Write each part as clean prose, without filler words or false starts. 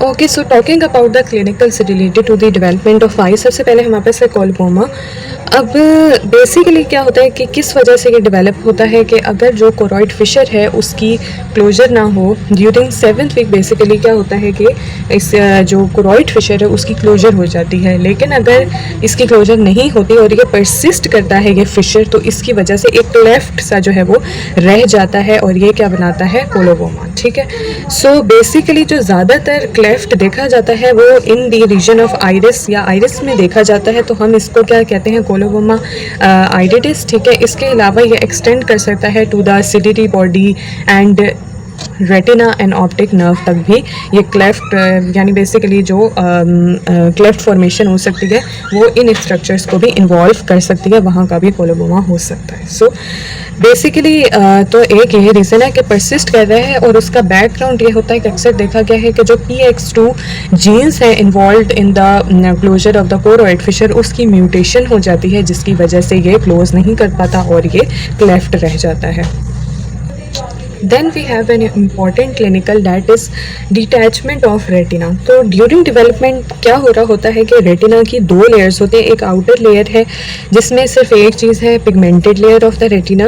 Okay, so talking about the clinicals related to the development of eye, सबसे पहले हमारे पास है कोलबोमा। अब बेसिकली क्या होता है कि किस वजह से ये डेवलप होता है कि अगर जो कोरॉइड फिशर है उसकी क्लोजर ना हो ड्यूरिंग 7th वीक, बेसिकली क्या होता है कि इस जो कोरॉइड फिशर है उसकी क्लोजर हो जाती है। लेकिन अगर इसकी क्लोजर नहीं होती और ये परसिस्ट करता है ये फिशर, तो इसकी वजह से एक क्लेफ्ट सा जो है वो रह जाता है और ये क्या बनाता है, कोलोबोमा। ठीक है, सो बेसिकली जो ज़्यादातर क्लेफ्ट देखा जाता है वो in the region of iris या आइरिस में देखा जाता है, तो हम इसको क्या कहते हैं, कोलोबोमा आइडिटिस। ठीक है, इसके अलावा ये एक्सटेंड कर सकता है to the ciliary body and retina and optic nerve तक भी ये क्लेफ्ट यानी बेसिकली जो क्लेफ्ट फॉर्मेशन हो सकती है वो इन स्ट्रक्चर्स को भी इन्वॉल्व कर सकती है, वहाँ का भी कोलोबोमा हो सकता है। सो बेसिकली तो एक यही रीज़न है कि परसिस्ट कर रहा है और उसका बैकग्राउंड ये होता है कि अक्सर देखा गया है कि जो PX2 जीन्स है involve in the closure of the choroid fissure, उसकी म्यूटेशन हो जाती है जिसकी वजह से ये क्लोज नहीं कर पाता और ये क्लेफ्ट रह जाता है। Then we have an important clinical that is detachment of retina। तो ड्यूरिंग डेवलपमेंट क्या हो रहा होता है कि रेटिना की दो लेयर्स होते हैं। एक आउटर लेयर है जिसमें सिर्फ एक चीज़ है, pigmented layer of the retina,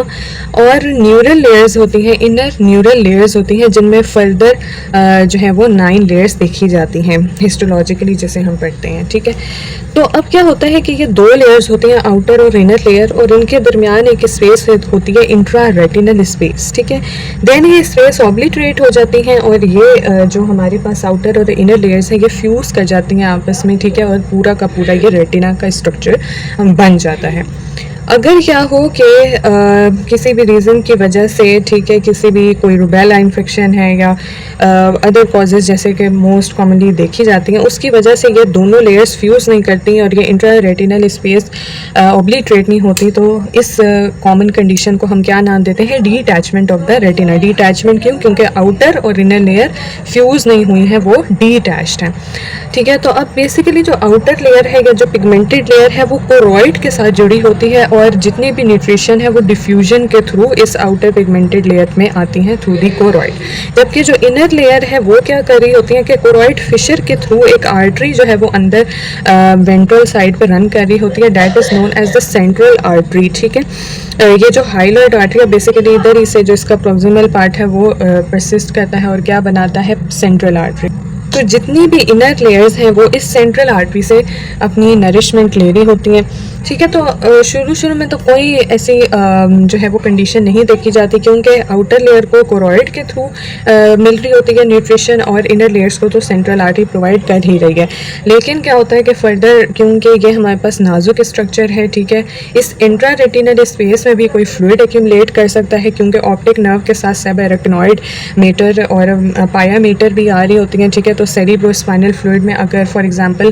और न्यूरल लेयर्स होती हैं, इनर न्यूरल लेयर्स होती हैं जिनमें फर्दर जो है वो 9 लेयर्स देखी जाती हैं हिस्टोलॉजिकली जैसे हम पढ़ते हैं। ठीक है, तो अब क्या होता है कि ये दो लेयर्स होती हैं, आउटर और इनर लेयर, और इनके दरमियान एक स्पेस होती है, इंट्रा रेटिनल स्पेस। ठीक है, देन ये स्पेस ऑब्लिटरेट हो जाती हैं और ये जो हमारे पास आउटर और इनर लेयर्स हैं ये फ्यूज़ कर जाती हैं आपस में। ठीक है, और पूरा का पूरा ये रेटिना का स्ट्रक्चर बन जाता है। अगर क्या हो कि किसी भी रीज़न की वजह से, ठीक है, किसी भी कोई रूबेला इन्फेक्शन है या अदर कॉजेज़ जैसे कि मोस्ट कॉमनली देखी जाती हैं, उसकी वजह से ये दोनों लेयर्स फ्यूज़ नहीं करती और ये इंट्रा रेटिनल स्पेस ऑब्लिटरेट नहीं होती, तो इस कॉमन कंडीशन को हम क्या नाम देते हैं, डीटैचमेंट ऑफ द रेटिना। डीटैचमेंट क्यों? क्योंकि आउटर और इनर लेयर फ्यूज़ नहीं हुई हैं, वो डीटैच्ड हैं। ठीक है, तो अब बेसिकली जो आउटर लेयर है या जो पिगमेंटेड लेयर है वो कोरॉइड के साथ जुड़ी होती है और जितनी भी न्यूट्रिशन है वो डिफ्यूजन के थ्रू इस आउटर पिगमेंटेड लेयर में आती हैं थ्रू दी कोरॉइड। जबकि जो इनर लेयर है वो क्या कर रही होती है कि कोरॉइड फिशर के थ्रू एक आर्टरी जो है वो अंदर वेंट्रल साइड पर रन कर रही होती है, that is known as the central artery. ठीक है, ये जो हाइलाइट आर्टरी है बेसिकली इधर ही से जो इसका प्रोक्सिमल पार्ट है वो परसिस्ट करता है और क्या बनाता है, सेंट्रल आर्टरी। तो जितनी भी इनर लेयर्स हैं वो इस सेंट्रल आर्टरी से अपनी नरिशमेंट ले रही होती हैं। ठीक है, तो शुरू में तो कोई ऐसी जो है वो कंडीशन नहीं देखी जाती क्योंकि आउटर लेयर को कोरॉइड के थ्रू मिल रही होती है न्यूट्रिशन और इनर लेयर्स को तो सेंट्रल आर्टरी प्रोवाइड कर ही रही है। लेकिन क्या होता है कि फर्दर क्योंकि ये हमारे पास नाजुक स्ट्रक्चर है, ठीक है, इस इंट्रा रेटिनल स्पेस में भी कोई फ्लूइड एक्यूमुलेट कर सकता है क्योंकि ऑप्टिक नर्व के साथ सब एरेक्टिनॉइड मीटर और पाया मीटर भी आ रही होती हैं। ठीक है, तो सेरिब्रोस्पाइनल फ्लूइड में अगर फॉर एग्जांपल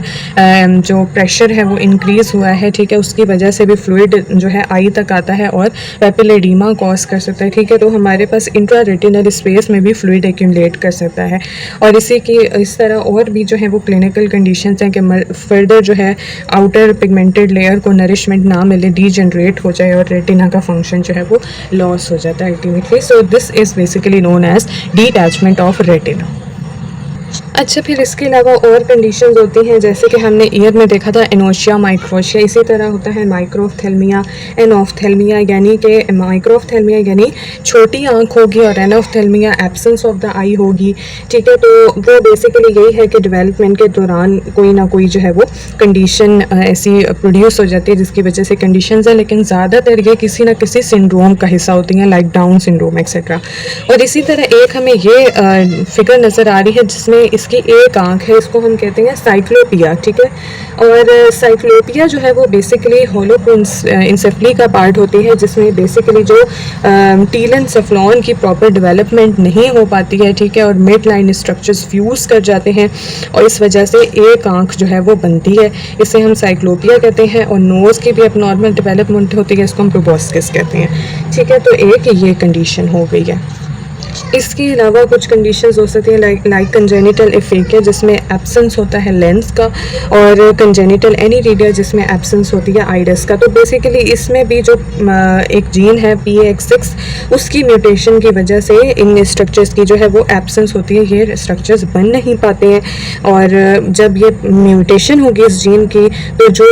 जो प्रेशर है वो इंक्रीज़ हुआ है, ठीक है, उसकी वजह से भी फ्लूइड जो है आई तक आता है और पैपिल एडीमा कॉज कर सकता है। ठीक है, तो हमारे पास इंट्रा रेटिनल स्पेस में भी फ्लूइड एक्यूमुलेट कर सकता है और इस तरह और भी जो है वो क्लिनिकल कंडीशंस हैं कि फर्दर जो है आउटर पिगमेंटेड लेयर को नरिशमेंट ना मिले, डीजनरेट हो जाए और रेटिना का फंक्शन जो है वो लॉस हो जाता है ultimately. So this is basically known as detachment of retina. अच्छा, फिर इसके अलावा और कंडीशंस होती हैं जैसे कि हमने ईयर में देखा था एनोशिया माइक्रोशिया, इसी तरह होता है माइक्रोऑफ्थेल्मिया, एनऑफ्थेल्मिया, यानी कि माइक्रोऑफ्थेल्मिया यानी छोटी आंख होगी और एनऑफ्थेल्मिया एब्सेंस ऑफ द आई होगी। ठीक है, तो वो बेसिकली यही है कि डेवलपमेंट के दौरान कोई ना कोई जो है वो कंडीशन ऐसी प्रोड्यूस हो जाती है जिसकी वजह से कंडीशंस हैं, लेकिन ज़्यादातर ये किसी ना किसी सिंड्रोम का हिस्सा होती हैं, लाइक डाउन सिंड्रोम एक्सेट्रा। और इसी तरह एक हमें ये फिगर नज़र आ रही है जिसमें इसकी एक आंख है, इसको हम कहते हैं साइक्लोपिया। ठीक है, और साइक्लोपिया जो है वो बेसिकली होलोप्रोइंसेफली का पार्ट होती है जिसमें बेसिकली जो टीलेनसेफ्लॉन की प्रॉपर डेवलपमेंट नहीं हो पाती है। ठीक है, और मिड लाइन स्ट्रक्चर्स फ्यूज़ कर जाते हैं और इस वजह से एक आंख जो है वो बनती है, इसे हम साइक्लोपिया कहते हैं। और नोज़ की भी अब नॉर्मल डेवलपमेंट होती है, इसको हम प्रोबोस्किस कहते हैं। ठीक है, तो एक ये कंडीशन हो गई है। इसके अलावा कुछ कंडीशंस हो सकती हैं लाइक कंजेनिटल एफेकिया जिसमें एब्सेंस होता है लेंस का, और कंजेनिटल एनीरीडिया जिसमें एब्सेंस होती है आइरिस का। तो बेसिकली इसमें भी जो एक जीन है PAX6 उसकी म्यूटेशन की वजह से इन स्ट्रक्चर्स की जो है वो एब्सेंस होती है, ये स्ट्रक्चर्स बन नहीं पाते हैं। और जब ये म्यूटेशन होगी इस जीन की तो जो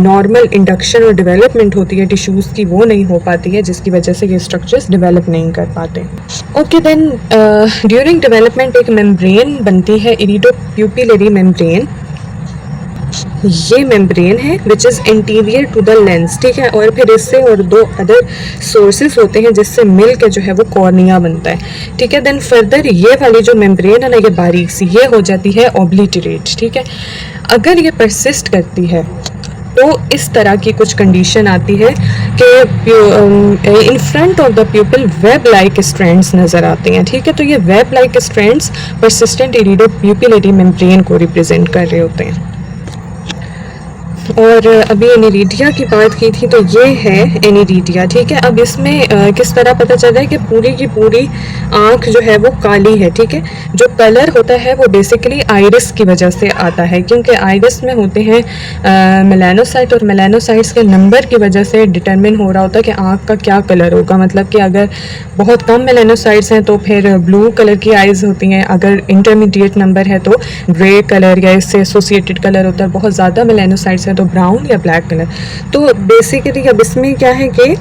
नॉर्मल इंडक्शन और डेवलपमेंट होती है टिश्यूज़ की वो नहीं हो पाती है, जिसकी वजह से ये स्ट्रक्चर्स डेवलप नहीं कर पाते। ओके देन ड्यूरिंग डेवलपमेंट एक मेम्ब्रेन बनती है, इरिडोप्यूपिलरी मेम्ब्रेन। ये मेम्ब्रेन है which is interior to the lens, ठीक है। और फिर इससे और दो अदर सोर्सेज होते हैं जिससे मिल के जो है वो कॉर्निया बनता है, ठीक है। देन फर्दर ये वाली जो मेम्ब्रेन है ना, ये बारीक सी ये हो जाती है ऑब्लिटरेट, ठीक है। अगर ये परसिस्ट करती है तो इस तरह की कुछ कंडीशन आती है कि in front of the pupil web like strands नज़र आते हैं, ठीक है। तो ये web like strands persistent iridopupillary membrane को रिप्रेजेंट कर रहे होते हैं। और अभी एनीरीडिया की बात की थी तो ये है एनीरीडिया, ठीक है। अब इसमें किस तरह पता चल रहा है कि पूरी की पूरी आँख जो है वो काली है, ठीक है। जो कलर होता है वो बेसिकली आइरिस की वजह से आता है, क्योंकि आइरिस में होते हैं मेलानोसाइट, और मेलानोसाइट्स के नंबर की वजह से डिटरमिन हो रहा होता है कि आँख का क्या कलर होगा। मतलब कि अगर बहुत कम मेलानोसाइट्स हैं तो फिर ब्लू कलर की आइज़ होती हैं, अगर इंटरमीडिएट नंबर है तो ग्रे कलर या इससे एसोसिएटेड कलर होता है, बहुत ज़्यादा मेलानोसाइट्स हैं तो ब्राउन या ब्लैक कलर। तो बेसिकली अब इसमें क्या है कि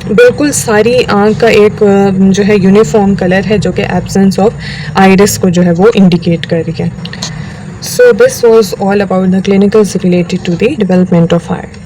बिल्कुल सारी आँख का एक जो है यूनिफॉर्म कलर है, जो कि एब्सेंस ऑफ आइरिस को जो है वो इंडिकेट कर रही है। So this was all about the clinicals related to the development of I.